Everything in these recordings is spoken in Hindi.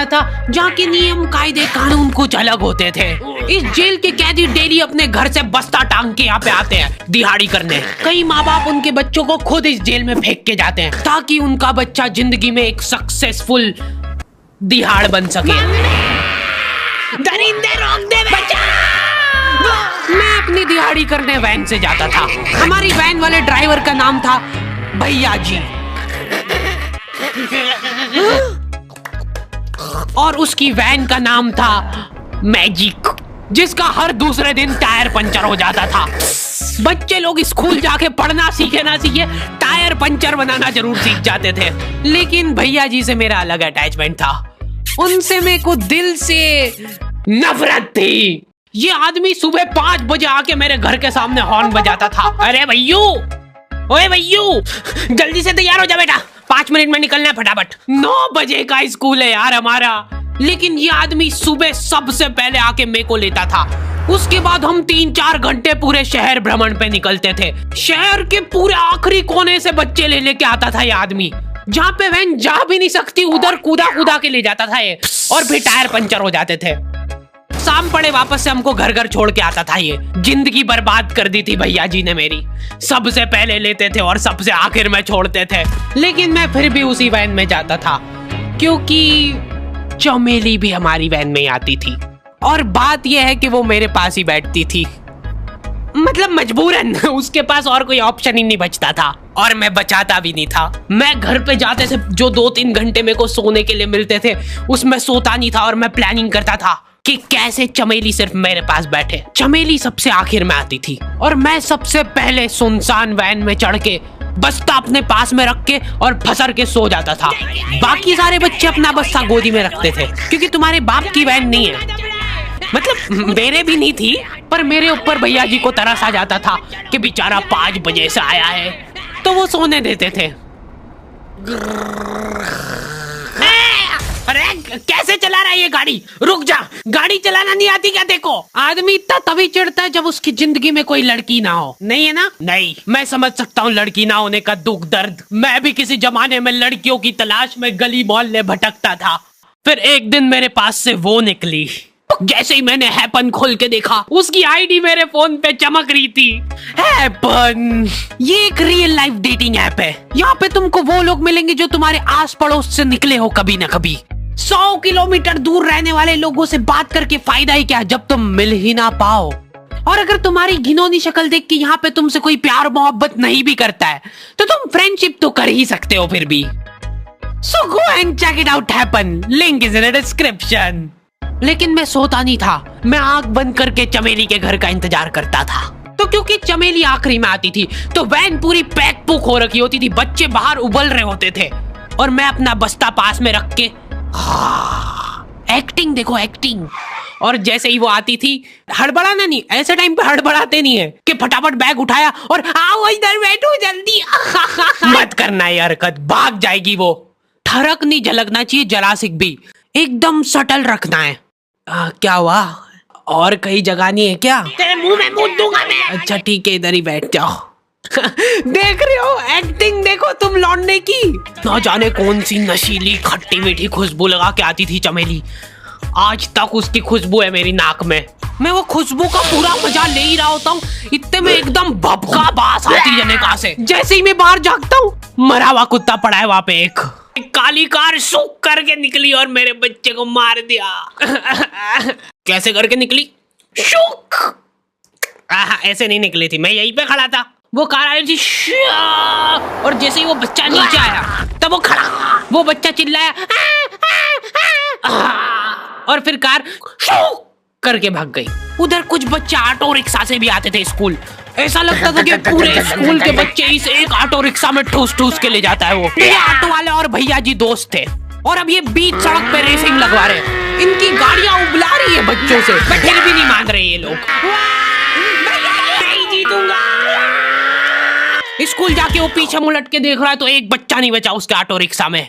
बना था जहाँ के नियम कायदे कानून कुछ अलग होते थे। इस जेल के कैदी डेली अपने घर से बस्ता टांग के यहाँ पे आते हैं दिहाड़ी करने। कई माँ बाप उनके बच्चों को खुद इस जेल में फेंक के जाते हैं ताकि उनका बच्चा जिंदगी में एक सक्सेसफुल दिहाड़ बन सके। दरिंदे रोक दे बच्चा। मैं अपनी दिहाड़ी करने वैन से जाता था। हमारी वैन वाले ड्राइवर का नाम था भैया जी और उसकी वैन का नाम था मैजिक, जिसका हर दूसरे दिन टायर पंचर हो जाता था। बच्चे लोग स्कूल जाके पढ़ना सीखे ना सीखे टायर पंचर बनाना जरूर सीख जाते थे। लेकिन भैया जी से मेरा अलग अटैचमेंट था। उनसे मेरे को दिल से नफरत थी। ये आदमी सुबह 5 बजे आके मेरे घर के सामने हॉर्न बजाता था। अरे भैयू, ओए भैयू, जल्दी से तैयार हो जा बेटा, 5 मिनट में निकलना है फटाफट। 9 बजे का स्कूल है यार हमारा। लेकिन ये आदमी सुबह सबसे पहले आके मेरे को लेता था। उसके बाद हम 3-4 घंटे पूरे शहर भ्रमण पे निकलते थे। शहर के पूरे आखिरी कोने से बच्चे ले लेके आता था ये आदमी। जहाँ पे वैन जा भी नहीं सकती उधर कूदा कूदा के ले जाता था ये, और फिर टायर पंचर हो जाते थे। शाम पड़े वापस से हमको घर घर छोड़ के आता था ये। जिंदगी बर्बाद कर दी थी भैया जी ने मेरी। सबसे पहले लेते थे और सबसे आखिर में छोड़ते थे। लेकिन मैं फिर भी उसी वैन में जाता था क्योंकि चमेली भी हमारी वैन में आती थी। और बात यह है कि वो मेरे पास ही बैठती थी, मतलब मजबूरन। उसके पास और कोई ऑप्शन ही नहीं बचता था और मैं बचाता भी नहीं था। मैं घर पे जाते से जो 2-3 घंटे मेरे को सोने के लिए मिलते थे उसमें सोता नहीं था और मैं प्लानिंग करता था कि कैसे चमेली सिर्फ मेरे पास बैठे। चमेली सबसे आखिर में आती थी और मैं सबसे पहले सुनसान वैन में चढ़ के बस्ता अपने पास में रख के और फसर के सो जाता था। बाकी सारे बच्चे अपना बस्ता गोदी में रखते थे क्योंकि तुम्हारे बाप की वैन नहीं है, मतलब मेरे भी नहीं थी। पर मेरे ऊपर भैया जी को तरस आ जाता था कि बेचारा 5 बजे से आया है, तो वो सोने देते थे। अरे कैसे चला रहा है ये गाड़ी? रुक जा, गाड़ी चलाना नहीं आती क्या? देखो, आदमी इतना तभी चिढ़ता है जब उसकी जिंदगी में कोई लड़की ना हो। नहीं है ना? नहीं, मैं समझ सकता हूँ लड़की ना होने का दुख दर्द। मैं भी किसी जमाने में लड़कियों की तलाश में गली मोहल्ले भटकता था। फिर एक दिन मेरे पास से वो निकली। जैसे ही मैंने हैपन खोल के देखा उसकी आईडी मेरे फोन पे चमक रही थी। हैपन ये एक रियल लाइफ डेटिंग ऐप है। यहाँ पे तुमको वो लोग मिलेंगे जो तुम्हारे आस पड़ोस से निकले हो कभी ना कभी। 100 किलोमीटर दूर रहने वाले लोगों से बात करके फायदा ही क्या जब तुम मिल ही ना पाओ। और अगर तुम्हारी घिनौनी शक्ल देख के यहाँ पे तुमसे कोई प्यार मोहब्बत नहीं भी करता है तो तुम फ्रेंडशिप तो कर ही सकते हो फिर भी। So go and check it out happen. Link is in the description. लेकिन मैं सोता नहीं था। मैं आंख बंद करके चमेली के घर का इंतजार करता था। तो क्योंकि चमेली आखिरी में आती थी तो वैन पूरी पैक पुक हो रखी होती थी। बच्चे बाहर उबल रहे होते थे और मैं अपना बस्ता पास में रख के एक्टिंग देखो एक्टिंग। और जैसे ही वो आती थी, हड़बड़ाना नहीं, ऐसे टाइम पे हड़बड़ाते नहीं है कि फटाफट बैग उठाया और आओ इधर बैठो जल्दी। मत करना ये हरकत, भाग जाएगी वो। ठरक नहीं झलकना चाहिए जरा सिक भी, एकदम सटल रखना है। क्या हुआ? और कहीं जगह नहीं है क्या? तेरे मुंह में मूत दूंगा मैं। अच्छा ठीक है, इधर ही बैठ जाओ। देख रहे हो एक्टिंग देखो तुम लौंडे की। ना जाने कौन सी नशीली खट्टी मीठी खुशबू लगा के आती थी चमेली। आज तक उसकी खुशबू है मेरी नाक में। मैं वो खुशबू का पूरा मजा ले ही रहा होता हूँ, इतने में एकदम भभका बास आती है निकाह से। जैसे ही मैं बाहर झांकता हूँ, मरा हुआ कुत्ता पड़ा है वहाँ पे। एक काली कार सूख करके निकली और मेरे बच्चे को मार दिया। कैसे करके निकली? शुक। ऐसे नहीं निकली थी, मैं यहीं पे खड़ा था। वो कार आई थी और जैसे ही वो बच्चा नीचे आया तब वो खड़ा, वो बच्चा चिल्लाया और फिर कार शुक करके भाग गई। उधर कुछ बच्चे ऑटो रिक्शा से भी आते थे स्कूल। ऐसा लगता था कि पूरे स्कूल के बच्चे इस एक ऑटो रिक्शा में ठूस ठूस के ले जाता है वो। ये ऑटो वाले और भैया जी दोस्त थे और अब ये बीच सड़क पे रेसिंग लगवा रहे हैं। इनकी गाड़ियां उबला रही है बच्चों से, फिर भी नहीं मान रहे ये लोग। नहीं जीतूंगा। स्कूल जाके वो पीछे मुलट के देख रहा है तो एक बच्चा नहीं बचा उसके ऑटो रिक्शा में।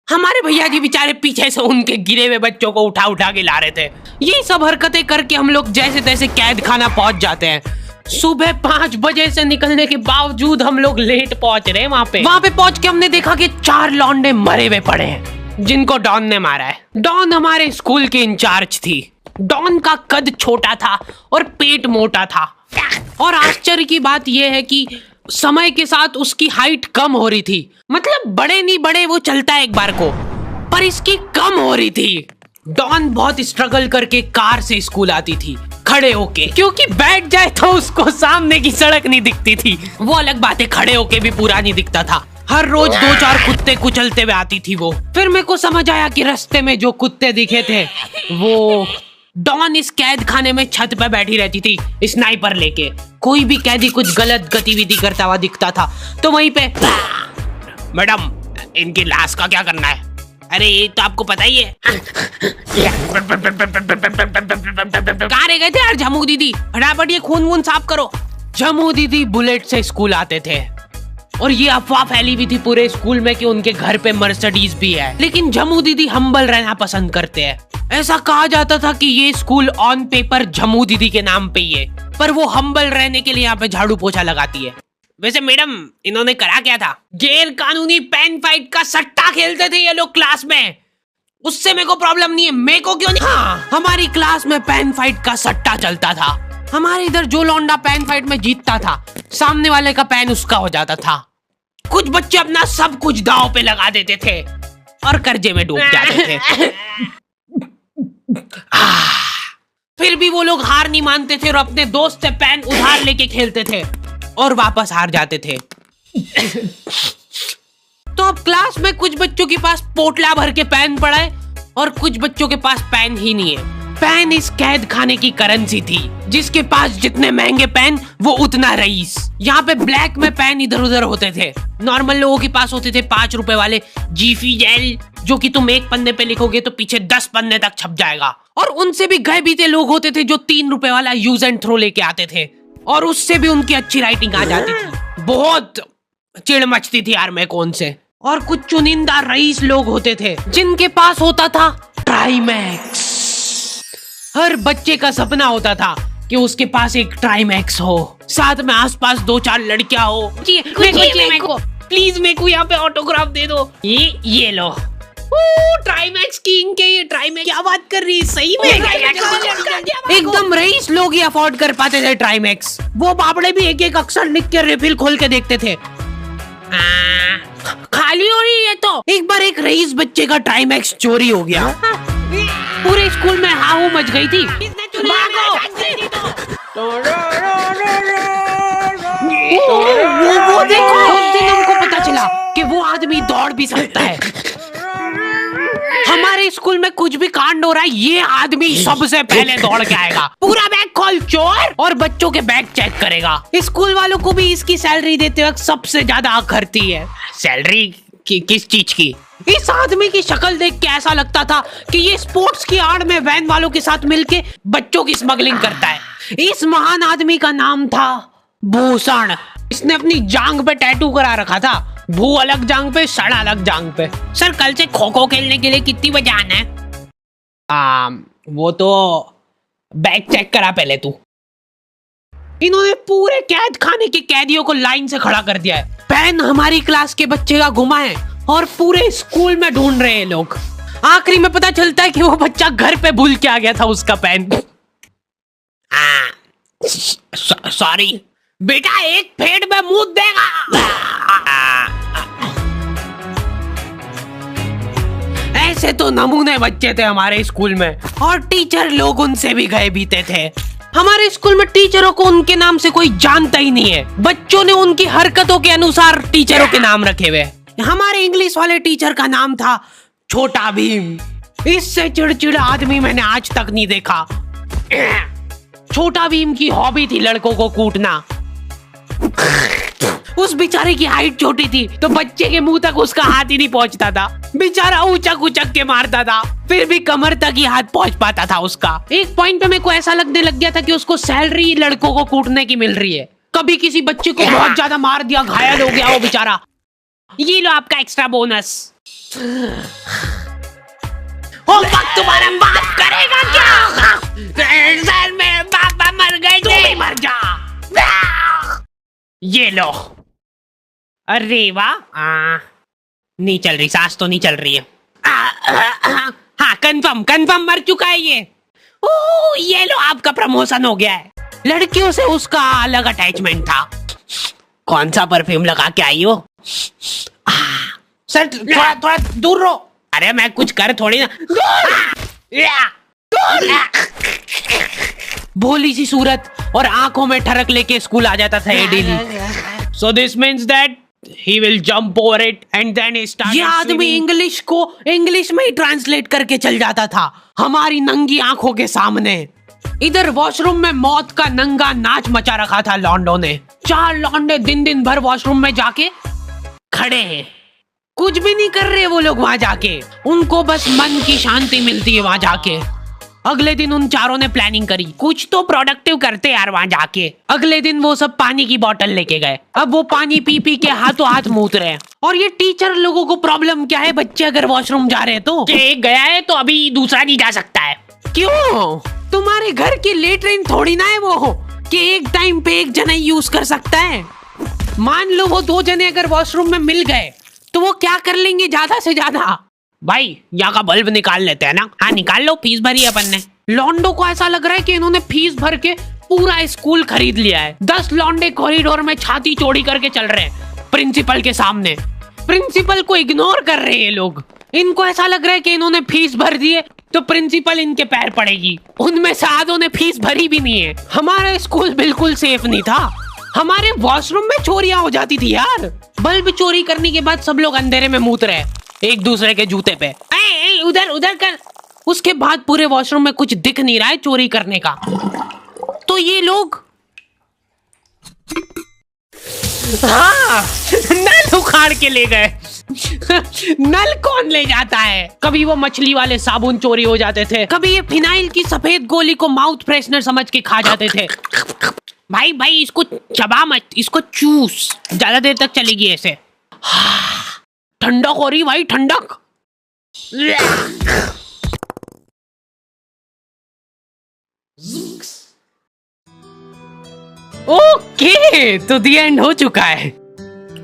हमारे भैया जी बेचारे पीछे से उनके गिरे हुए बच्चों को उठा उठा के ला रहे थे। ये सब हरकतें करके हम लोग जैसे तैसे कैद खाना पहुंच जाते हैं। सुबह 5 बजे से निकलने के बावजूद हम लोग लेट पहुंच रहे हैं। वहाँ पे पहुंच के हमने देखा कि 4 लौंडे मरे हुए पड़े हैं। जिनको डॉन ने मारा है। डॉन हमारे स्कूल की इंचार्ज थी। डॉन का कद छोटा था और पेट मोटा था, और आश्चर्य की बात यह है कि समय के साथ उसकी हाइट कम हो रही थी। मतलब बड़े नहीं बड़े वो चलता है एक बार को, पर इसकी कम हो रही थी। डॉन बहुत स्ट्रगल करके कार से स्कूल आती थी खड़े होके, क्योंकि बैठ जाए तो उसको सामने की सड़क नहीं दिखती थी। वो अलग बात है, खड़े होके भी पूरा नहीं दिखता था। हर रोज 2-4 कुत्ते कुचलते हुए आती थी वो। फिर मेरे को समझ आया कि रास्ते में जो कुत्ते दिखे थे वो डॉन इस कैद खाने में छत पे बैठी रहती थी स्नाइपर लेके। कोई भी कैदी कुछ गलत गतिविधि करता हुआ दिखता था तो वहीं पे, मैडम इनकी लाश का क्या करना है? अरे ये तो आपको पता ही है। कहाँ रह गए थे यार झमू दीदी, फटाफट ये खून वून साफ करो। झमू दीदी बुलेट से स्कूल आते थे और ये अफवाह फैली हुई थी पूरे स्कूल में कि उनके घर पे मर्सिडीज भी है, लेकिन झमू दीदी हम्बल रहना पसंद करते हैं। ऐसा कहा जाता था कि ये स्कूल ऑन पेपर झमू दीदी के नाम पे ही है, पर वो हम्बल रहने के लिए यहाँ पे झाड़ू पोछा लगाती है। वैसे मैडम इन्होंने करा क्या था? गैर कानूनी पेन फाइट का सट्टा खेलते थे ये लोग क्लास में। उससे मेरे को प्रॉब्लम नहीं है, मेरे को क्यों नहीं? हाँ, हमारी क्लास में पेन फाइट का सट्टा चलता था। हमारे इधर जो लौंडा पेन फाइट में जीतता था, सामने वाले का पेन उसका हो जाता था। कुछ बच्चे अपना सब कुछ दांव पे लगा देते थे और कर्जे में डूब जाते थे। फिर भी वो लोग हार नहीं मानते थे और अपने दोस्त से पेन उधार लेके खेलते थे और वापस हार जाते थे। तो अब क्लास में कुछ बच्चों के पास पोटला भर के पेन पड़ा है और कुछ बच्चों के पास पेन ही नहीं है। पेन इस कैद खाने की करेंसी थी, जिसके पास जितने महंगे पेन वो उतना रईस। यहाँ पे ब्लैक में पेन इधर उधर होते थे। नॉर्मल लोगों के पास होते थे 5 रुपए वाले जीफी जेल, जो कि तुम एक पन्ने पे लिखोगे तो पीछे 10 पन्ने तक छप जाएगा। और उनसे भी गए बीते लोग होते थे जो 3 रुपए वाला यूज एंड थ्रो लेके आते थे और उससे भी उनकी अच्छी राइटिंग आ जाती थी। बहुत चिढ़ मचती थी यार मैं कौन से। और कुछ चुनिंदा रईस लोग होते थे जिनके पास होता था ट्राईमैक्स। हर बच्चे का सपना होता था कि उसके पास एक ट्राईमैक्स हो, साथ में आसपास 2-4 लड़कियां हो। मेरे को प्लीज मेरे को यहाँ पे ऑटोग्राफ दे दो। ये लो ट्राईमैक्स किंग के, ये ट्राईमैक्स क्या बात कर रही है सही में? एकदम रईस लोग ही अफोर्ड कर पाते थे ट्राईमैक्स। वो बाबड़े भी एक एक अक्षर लिख के रिफिल खोल के देखते थे। खाली हो रही है तो एक बार एक रईस बच्चे का ट्राईमैक्स चोरी हो गया। पूरे स्कूल में हाहू मच गई थी। वो देखो, उस दिन हमको पता चला कि वो आदमी दौड़ भी सकता है। हमारे स्कूल में कुछ भी कांड हो रहा है, ये आदमी सबसे पहले दौड़ के आएगा, पूरा बैग खोल चोर, और बच्चों के बैग चेक करेगा। स्कूल वालों को भी इसकी सैलरी देते वक्त सबसे ज्यादा आग खरती है। सैलरी किस चीज की? इस आदमी की शक्ल देख के ऐसा लगता था कि ये स्पोर्ट्स की आड़ में वैन वालों के साथ मिलके बच्चों की स्मगलिंग करता है। इस महान आदमी का नाम था भूषण। इसने अपनी जांग पे टैटू करा रखा था, भू अलग जांग पे, सड़ अलग जांग पे। सर कल से खो खो खेलने के लिए कितनी बजे आना है? वो तो बैग चेक करा पहले तू। इन्होंने पूरे कैद खाने के कैदियों को लाइन से खड़ा कर दिया है। पेन हमारी क्लास के बच्चे का गुमा है और पूरे स्कूल में ढूंढ रहे हैं लोग। आखिरी में पता चलता है कि वो बच्चा घर पे भूल के आ गया था उसका पेन। सॉरी बेटा, एक फेट में मुंह देगा। ऐसे तो नमूने बच्चे थे हमारे स्कूल में, और टीचर लोग उनसे भी गए बीते थे। हमारे स्कूल में टीचरों को उनके नाम से कोई जानता ही नहीं है। बच्चों ने उनकी हरकतों के अनुसार टीचरों के नाम रखे हुए। हमारे इंग्लिश वाले टीचर का नाम था छोटा भीम। इससे चिड़चिड़ा आदमी मैंने आज तक नहीं देखा। छोटा भीम की हॉबी थी लड़कों को कूटना। उस बेचारे की हाइट छोटी थी तो बच्चे के मुंह तक उसका हाथ ही नहीं पहुंचता था। बेचारा ऊंचक उचक के मारता था, फिर भी कमर तक ही हाथ पहुंच पाता था उसका। एक पॉइंट पे मेरे को ऐसा लगने लग गया था कि उसको सैलरी लड़कों को कूटने की मिल रही है। कभी किसी बच्चे को बहुत ज्यादा मार दिया, घायल हो गया वो बेचारा, ये लो आपका एक्स्ट्रा बोनस। होमवर्क तुम्हारा बाप करेगा क्या? सर मेरे पापा मर गए थे। तू भी मर जा। ये लो। अरे वाह, नहीं चल रही, सांस तो नहीं चल रही है। हाँ कंफर्म मर चुका है ये। ओह ये लो आपका प्रमोशन हो गया है। लड़कियों से उसका अलग अटैचमेंट था। कौन सा परफ्यूम लगा के आई हो? सर थोड़ा दूर रहो। अरे मैं कुछ कर थोड़ी ना। भोली सी सूरत और आंखों में ठरक लेके स्कूल आ जाता था ये daily. So this means that he will jump over it and then he started। ये आदमी इंग्लिश को इंग्लिश में ही ट्रांसलेट करके चल जाता था हमारी नंगी आंखों के सामने। इधर वॉशरूम में मौत का नंगा नाच मचा रखा था लॉन्डो ने। 4 लॉन्डे दिन भर वॉशरूम में जाके खड़े हैं, कुछ भी नहीं कर रहे वो लोग वहां जाके। उनको बस मन की शांति मिलती है वहां जाके। अगले दिन उन चारों ने प्लानिंग करी कुछ तो प्रोडक्टिव करते यार वहां जाके। अगले दिन वो सब पानी की बोतल लेके गए। अब वो पानी पी पी के हाथों हाथ मूत रहे हैं। और ये टीचर लोगों को प्रॉब्लम क्या है, बच्चे अगर वॉशरूम जा रहे हैं तो एक गया है तो अभी दूसरा नहीं जा सकता है। क्यों? तुम्हारे घर की लेटरिन थोड़ी ना है वो कि एक टाइम पे एक जना यूज कर सकता है। मान लो वो 2 जने अगर वॉशरूम में मिल गए तो वो क्या कर लेंगे ज्यादा से ज्यादा? भाई यहाँ का बल्ब निकाल लेते हैं ना। हाँ निकाल लो, फीस भरी है अपन ने। लॉन्डो को ऐसा लग रहा है कि इन्होंने फीस भर के पूरा स्कूल खरीद लिया है। 10 लॉन्डे कॉरिडोर में छाती चौड़ी करके चल रहे हैं प्रिंसिपल के सामने। प्रिंसिपल को इग्नोर कर रहे हैं ये लोग। इनको ऐसा लग रहा है कि इन्होंने फीस भर दी है तो प्रिंसिपल इनके पैर पड़ेगी। उनमें से आधों ने फीस भरी भी नहीं है। हमारा स्कूल बिल्कुल सेफ नहीं था। हमारे वॉशरूम में चोरियां हो जाती थी यार। बल्ब चोरी करने के बाद सब लोग अंधेरे में मूत रहे एक दूसरे के जूते पे। उधर कर। उसके बाद पूरे वॉशरूम में कुछ दिख नहीं रहा है चोरी करने का। तो ये लोग हाँ नल उखाड़ के ले गए। नल कौन ले जाता है? कभी वो मछली वाले साबुन चोरी हो जाते थे, कभी ये फिनाइल की सफेद गोली को माउथ फ्रेशनर समझ के खा जाते थे। भाई इसको चबा मत, इसको चूस, ज्यादा देर तक चलेगी ऐसे। ठंडक हो रही भाई, ठंडक। ओके तो दी एंड हो चुका है।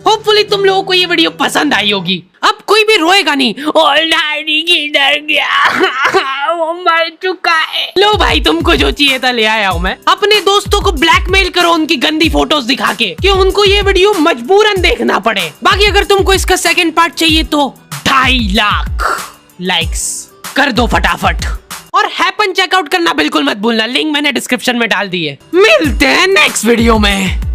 होपफुली तुम लोगों को ये वीडियो पसंद आई होगी। अब कोई भी रोएगा नहीं। किधर गया? वो मर चुका है। लो भाई तुमको जो चाहिए था ले आया हूँ मैं। अपने दोस्तों को ब्लैकमेल करो उनकी गंदी फोटोज दिखा के कि उनको ये वीडियो मजबूरन देखना पड़े। बाकी अगर तुमको इसका सेकंड पार्ट चाहिए तो 2.5 लाख लाइक्स कर दो फटाफट। और हैपन चेकआउट करना बिल्कुल मत भूलना, लिंक मैंने डिस्क्रिप्शन में डाल दी है। मिलते हैं नेक्स्ट वीडियो में।